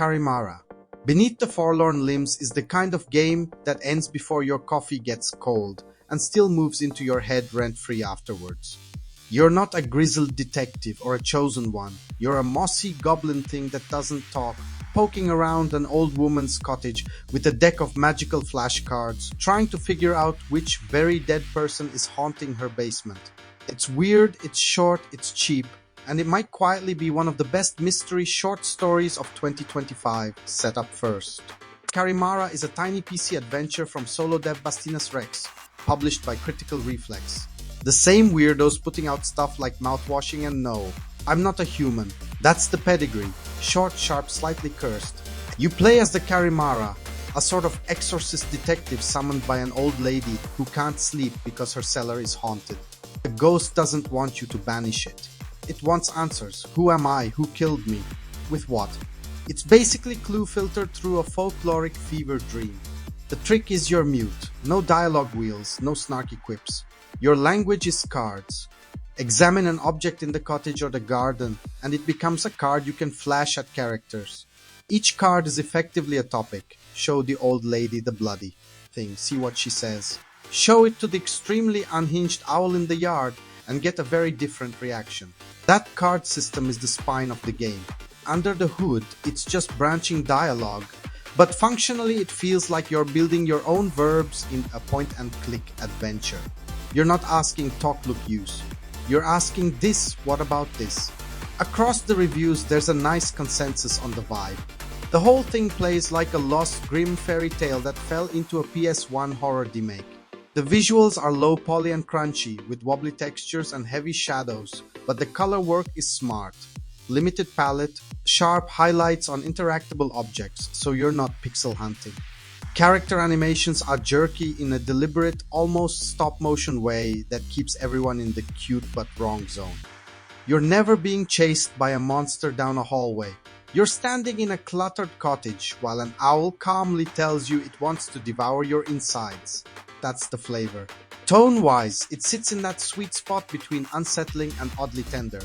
Carimara. Beneath the Forlorn Limbs is the kind of game that ends before your coffee gets cold and still moves into your head rent-free afterwards. You're not a grizzled detective or a chosen one. You're a mossy goblin-thing that doesn't talk, poking around an old woman's cottage with a deck of magical flashcards, trying to figure out which very dead person is haunting her basement. It's weird, it's short, it's cheap, and it might quietly be one of the best mystery short stories of 2025, set up first. Carimara is a tiny PC adventure from solo dev Bastinus Rex, published by Critical Reflex. The same weirdos putting out stuff like mouthwashing and no, I'm not a human. That's the pedigree. Short, sharp, slightly cursed. You play as the Carimara, a sort of exorcist detective summoned by an old lady who can't sleep because her cellar is haunted. The ghost doesn't want you to banish it. It wants answers. Who am I? Who killed me? With what? It's basically clue filtered through a folkloric fever dream. The trick is you're mute. No dialogue wheels, no snarky quips. Your language is cards. Examine an object in the cottage or the garden, and it becomes a card you can flash at characters. Each card is effectively a topic. Show the old lady the bloody thing, see what she says. Show it to the extremely unhinged owl in the yard, and get a very different reaction. That card system is the spine of the game. Under the hood, it's just branching dialogue, but functionally it feels like you're building your own verbs in a point-and-click adventure. You're not asking talk, look, use. You're asking this, what about this? Across the reviews, there's a nice consensus on the vibe. The whole thing plays like a lost grim fairy tale that fell into a PS1 horror remake. The visuals are low poly and crunchy, with wobbly textures and heavy shadows, but the color work is smart. Limited palette, sharp highlights on interactable objects, so you're not pixel hunting. Character animations are jerky in a deliberate, almost stop-motion way that keeps everyone in the cute but wrong zone. You're never being chased by a monster down a hallway. You're standing in a cluttered cottage while an owl calmly tells you it wants to devour your insides. That's the flavor. Tone-wise, it sits in that sweet spot between unsettling and oddly tender.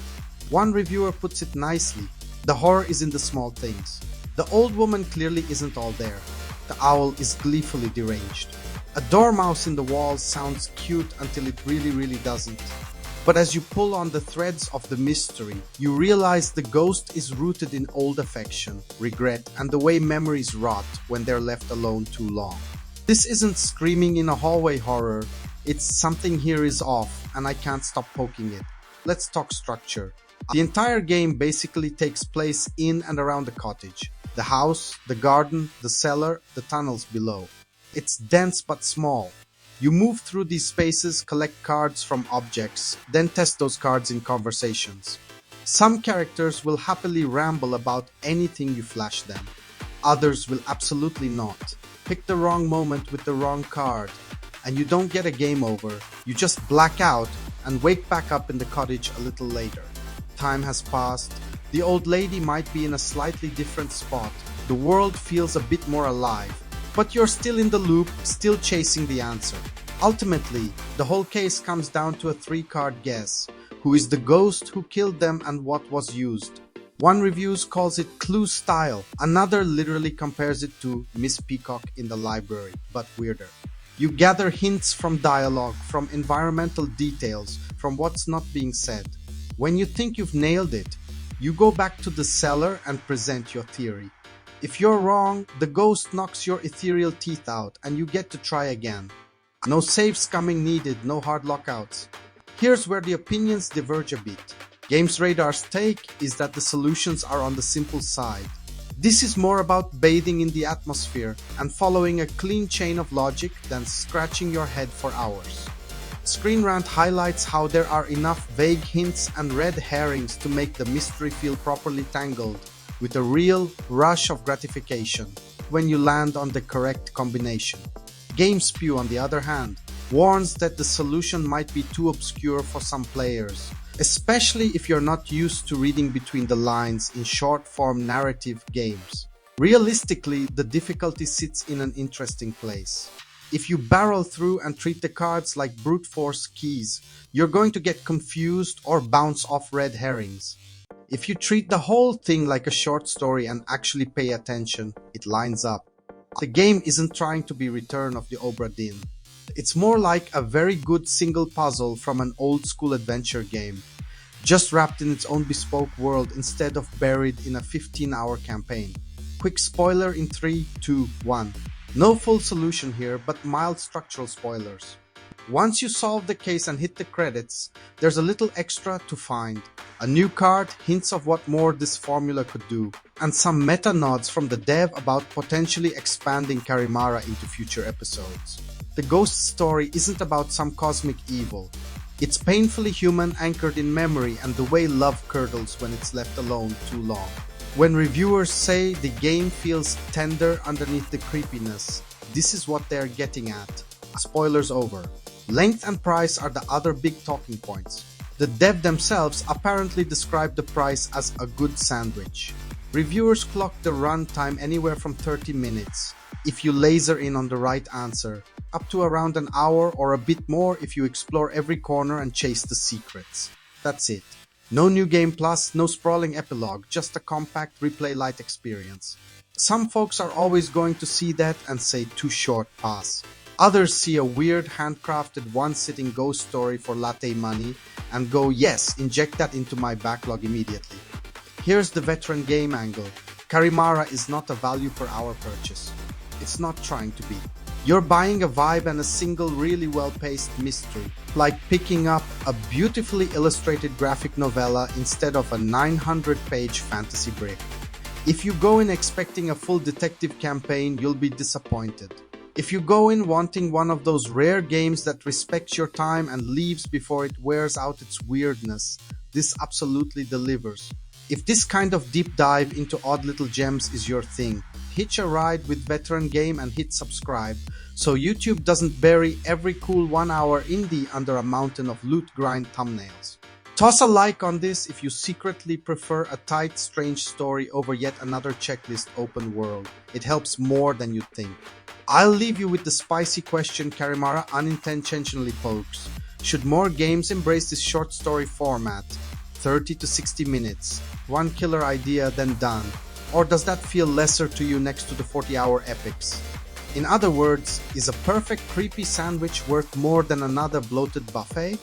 One reviewer puts it nicely. The horror is in the small things. The old woman clearly isn't all there. The owl is gleefully deranged. A dormouse in the walls sounds cute until it really doesn't. But as you pull on the threads of the mystery, you realize the ghost is rooted in old affection, regret, and the way memories rot when they're left alone too long. This isn't screaming in a hallway horror, it's something here is off and I can't stop poking it. Let's talk structure. The entire game basically takes place in and around the cottage. The house, the garden, the cellar, the tunnels below. It's dense but small. You move through these spaces, collect cards from objects, then test those cards in conversations. Some characters will happily ramble about anything you flash them. Others will absolutely not. Pick the wrong moment with the wrong card, and you don't get a game over. You just black out and wake back up in the cottage a little later. Time has passed. The old lady might be in a slightly different spot. The world feels a bit more alive, but you're still in the loop, still chasing the answer. Ultimately, the whole case comes down to a 3-card guess. Who is the ghost, who killed them, and what was used? One review calls it clue style, another literally compares it to Miss Peacock in the library, but weirder. You gather hints from dialogue, from environmental details, from what's not being said. When you think you've nailed it, you go back to the cellar and present your theory. If you're wrong, the ghost knocks your ethereal teeth out and you get to try again. No save scumming needed, no hard lockouts. Here's where the opinions diverge a bit. Games Radar's take is that the solutions are on the simple side. This is more about bathing in the atmosphere and following a clean chain of logic than scratching your head for hours. Screen Rant highlights how there are enough vague hints and red herrings to make the mystery feel properly tangled, with a real rush of gratification when you land on the correct combination. GameSpew, on the other hand, warns that the solution might be too obscure for some players, especially if you're not used to reading between the lines in short-form narrative games. Realistically, the difficulty sits in an interesting place. If you barrel through and treat the cards like brute force keys, you're going to get confused or bounce off red herrings. If you treat the whole thing like a short story and actually pay attention, it lines up. The game isn't trying to be Return of the Obra Dinn. It's more like a very good single puzzle from an old school adventure game, just wrapped in its own bespoke world instead of buried in a 15-hour campaign. Quick spoiler in 3, 2, 1. No full solution here, but mild structural spoilers. Once you solve the case and hit the credits, there's a little extra to find. A new card, hints of what more this formula could do, and some meta nods from the dev about potentially expanding Carimara into future episodes. The ghost story isn't about some cosmic evil. It's painfully human, anchored in memory and the way love curdles when it's left alone too long. When reviewers say the game feels tender underneath the creepiness, this is what they're getting at. Spoilers over. Length and price are the other big talking points. The dev themselves apparently described the price as a good sandwich. Reviewers clocked the runtime anywhere from 30 minutes, if you laser in on the right answer, up to around an hour or a bit more if you explore every corner and chase the secrets. That's it. No new game plus, no sprawling epilogue, just a compact replay light experience. Some folks are always going to see that and say too short, pass. Others see a weird handcrafted one-sitting ghost story for latte money and go, yes, inject that into my backlog immediately. Here's the veteran game angle. Carimara is not a value per hour purchase. It's not trying to be. You're buying a vibe and a single really well-paced mystery, like picking up a beautifully illustrated graphic novella instead of a 900-page fantasy brick. If you go in expecting a full detective campaign, you'll be disappointed. If you go in wanting one of those rare games that respects your time and leaves before it wears out its weirdness, this absolutely delivers. If this kind of deep dive into odd little gems is your thing, hitch a ride with Veteran Game and hit subscribe so YouTube doesn't bury every cool 1-hour indie under a mountain of loot grind thumbnails. Toss a like on this if you secretly prefer a tight, strange story over yet another checklist open world. It helps more than you think. I'll leave you with the spicy question Carimara unintentionally pokes. Should more games embrace this short story format? 30 to 60 minutes. One killer idea, then done. Or does that feel lesser to you next to the 40-hour epics? In other words, is a perfect creepy sandwich worth more than another bloated buffet?